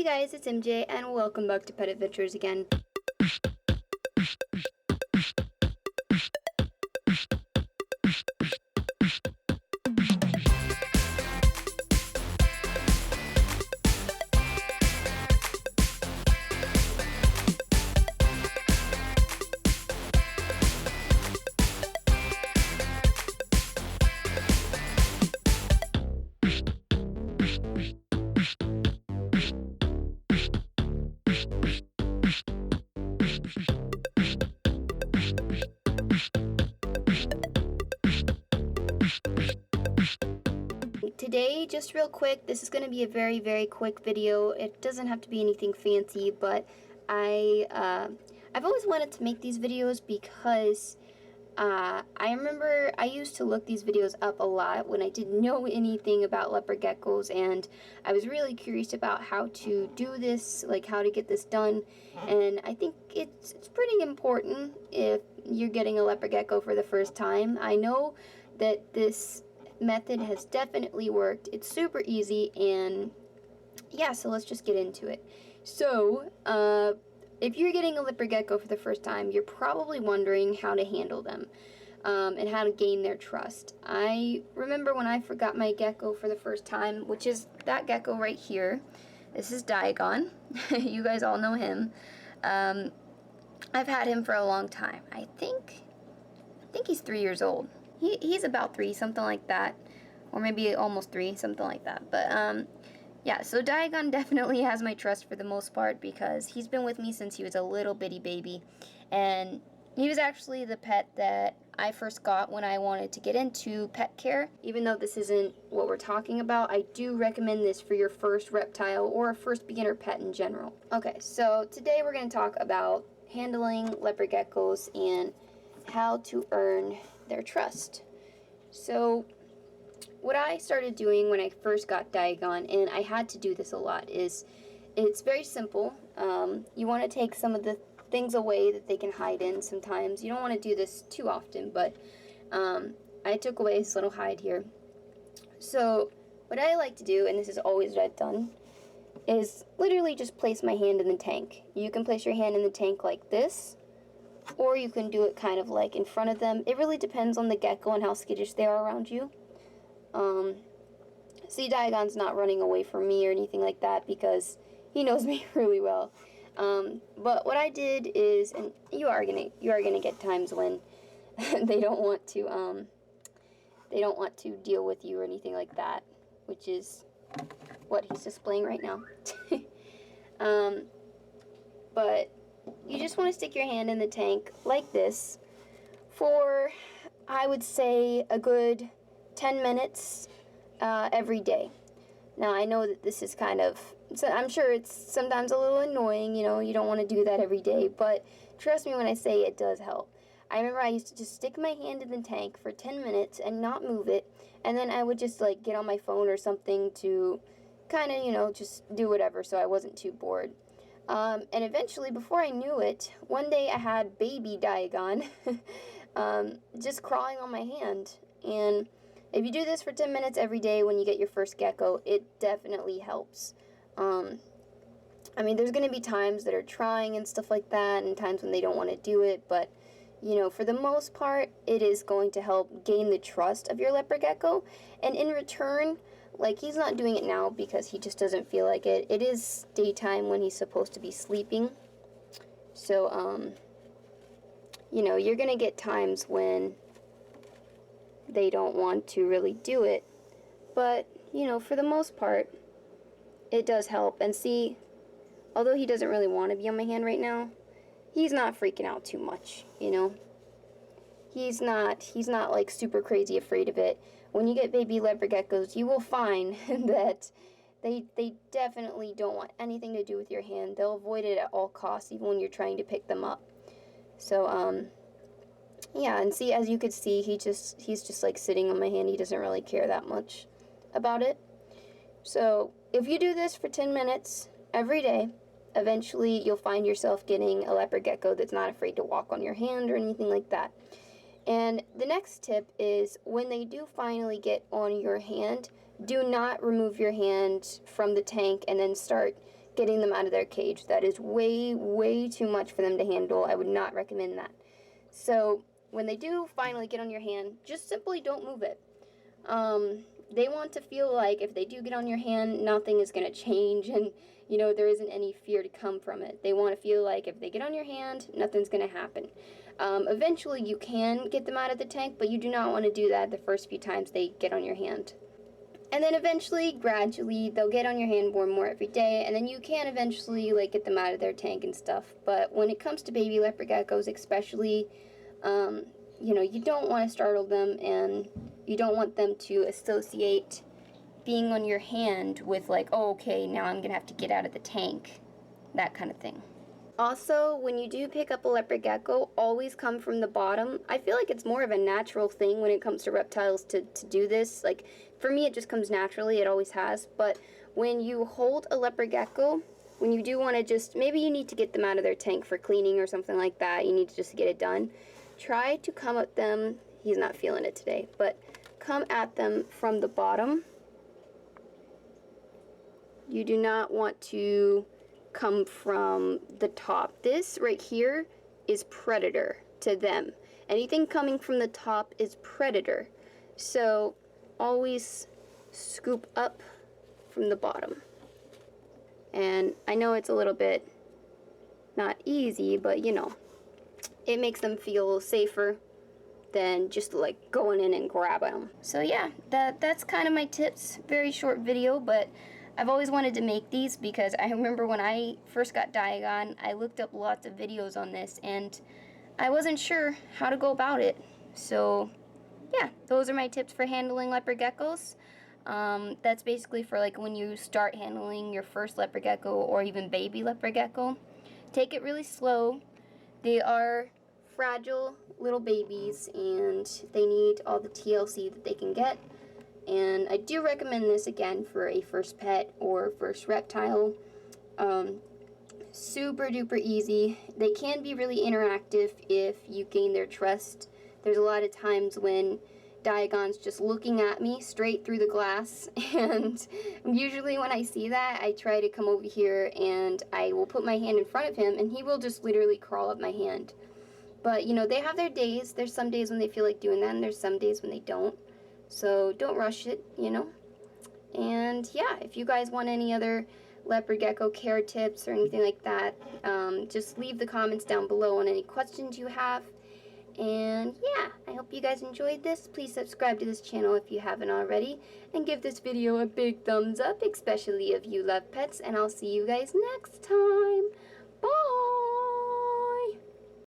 guys, it's MJ and welcome back to Pet Adventures again. Today, just real quick, this is going to be a very quick video. It doesn't have to be anything fancy, but I've always wanted to make these videos because I remember I used to look these videos up a lot when I didn't know anything about leopard geckos, and I was really curious about how to do this, like how to get this done. And I think it's pretty important if you're getting a leopard gecko for the first time. I know that this method has definitely worked. It's super easy, and yeah, so let's just get into it. So if you're getting a leopard gecko for the first time, you're probably wondering how to handle them and how to gain their trust. I remember when I got my gecko for the first time, which is that gecko right here. This is Diagon. You guys all know him. I've had him for a long time. I think he's 3 years old. He's about 3, something like that, or maybe almost 3, something like that. But yeah, so Diagon definitely has my trust for the most part because he's been with me since he was a little bitty baby, and he was actually the pet that I first got when I wanted to get into pet care. Even though this isn't what we're talking about, I do recommend this for your first reptile or first beginner pet in general. Okay, so today we're going to talk about handling leopard geckos and how to earn their trust. So what I started doing when I first got Diagon, and I had to do this a lot, is it's very simple. You want to take some of the things away that they can hide in sometimes. You don't want to do this too often, but I took away his little hide here. So what I like to do, and this is always what I've done, is literally just place my hand in the tank. You can place your hand in the tank like this, or you can do it kind of like in front of them. It really depends on the gecko and how skittish they are around you. See, Diagon's not running away from me or anything like that because he knows me really well. But what I did is, and you are gonna get times when they don't want to deal with you or anything like that, which is what he's displaying right now. But you just want to stick your hand in the tank like this for, I would say, a good 10 minutes every day. Now, I know that this is kind of, I'm sure it's sometimes a little annoying, you know, you don't want to do that every day, but trust me when I say it does help. I remember I used to just stick my hand in the tank for 10 minutes and not move it, and then I would just like get on my phone or something to kind of, you know, just do whatever so I wasn't too bored. And eventually, before I knew it, one day I had baby Diagon just crawling on my hand. And if you do this for 10 minutes every day when you get your first gecko, it definitely helps. I mean, there's going to be times that are trying and stuff like that, and times when they don't want to do it, but you know, for the most part, it is going to help gain the trust of your leopard gecko. And in return, like, he's not doing it now because he just doesn't feel like it. It is daytime when he's supposed to be sleeping. So, you know, you're going to get times when they don't want to really do it. But, you know, for the most part, it does help. And see, although he doesn't really want to be on my hand right now, he's not freaking out too much, you know. He's not like super crazy afraid of it. When you get baby leopard geckos, you will find that they definitely don't want anything to do with your hand. They'll avoid it at all costs, even when you're trying to pick them up. So, yeah, and see, as you could see, he's just like sitting on my hand. He doesn't really care that much about it. So, if you do this for 10 minutes every day, eventually you'll find yourself getting a leopard gecko that's not afraid to walk on your hand or anything like that. And the next tip is, when they do finally get on your hand, do not remove your hand from the tank and then start getting them out of their cage. That is way, way too much for them to handle. I would not recommend that. So when they do finally get on your hand, just simply don't move it. They want to feel like if they do get on your hand, nothing is going to change and, you know, there isn't any fear to come from it. They want to feel like if they get on your hand, nothing's going to happen. Eventually you can get them out of the tank, but you do not want to do that the first few times they get on your hand. And then eventually, gradually, they'll get on your hand more and more every day, and then you can eventually, like, get them out of their tank and stuff. But when it comes to baby leopard geckos especially, you know, you don't want to startle them, and you don't want them to associate being on your hand with, like, oh, okay, now I'm going to have to get out of the tank, that kind of thing. Also, when you do pick up a leopard gecko, always come from the bottom. I feel like it's more of a natural thing when it comes to reptiles to do this. Like, for me, it just comes naturally. It always has. But when you hold a leopard gecko, when you do want to just, maybe you need to get them out of their tank for cleaning or something like that. You need to just get it done. Try to come at them. He's not feeling it today. But come at them from the bottom. You do not want to come from the top. This right here is predator to them. Anything coming from the top is predator. So always scoop up from the bottom. And I know it's a little bit not easy, but you know, it makes them feel safer than just like going in and grabbing them. So yeah, that's kind of my tips. Very short video, but I've always wanted to make these because I remember when I first got Diagon, I looked up lots of videos on this and I wasn't sure how to go about it. So yeah, those are my tips for handling leopard geckos. That's basically for like when you start handling your first leopard gecko or even baby leopard gecko. Take it really slow. They are fragile little babies and they need all the TLC that they can get. And I do recommend this again for a first pet or first reptile. Super duper easy. They can be really interactive if you gain their trust. There's a lot of times when Diagon's just looking at me straight through the glass, and usually when I see that, I try to come over here and I will put my hand in front of him and he will just literally crawl up my hand. But you know, they have their days. There's some days when they feel like doing that and there's some days when they don't. So don't rush it, you know. And yeah, if you guys want any other leopard gecko care tips or anything like that, just leave the comments down below on any questions you have. And yeah, I hope you guys enjoyed this. Please subscribe to this channel if you haven't already. And give this video a big thumbs up, especially if you love pets. And I'll see you guys next time.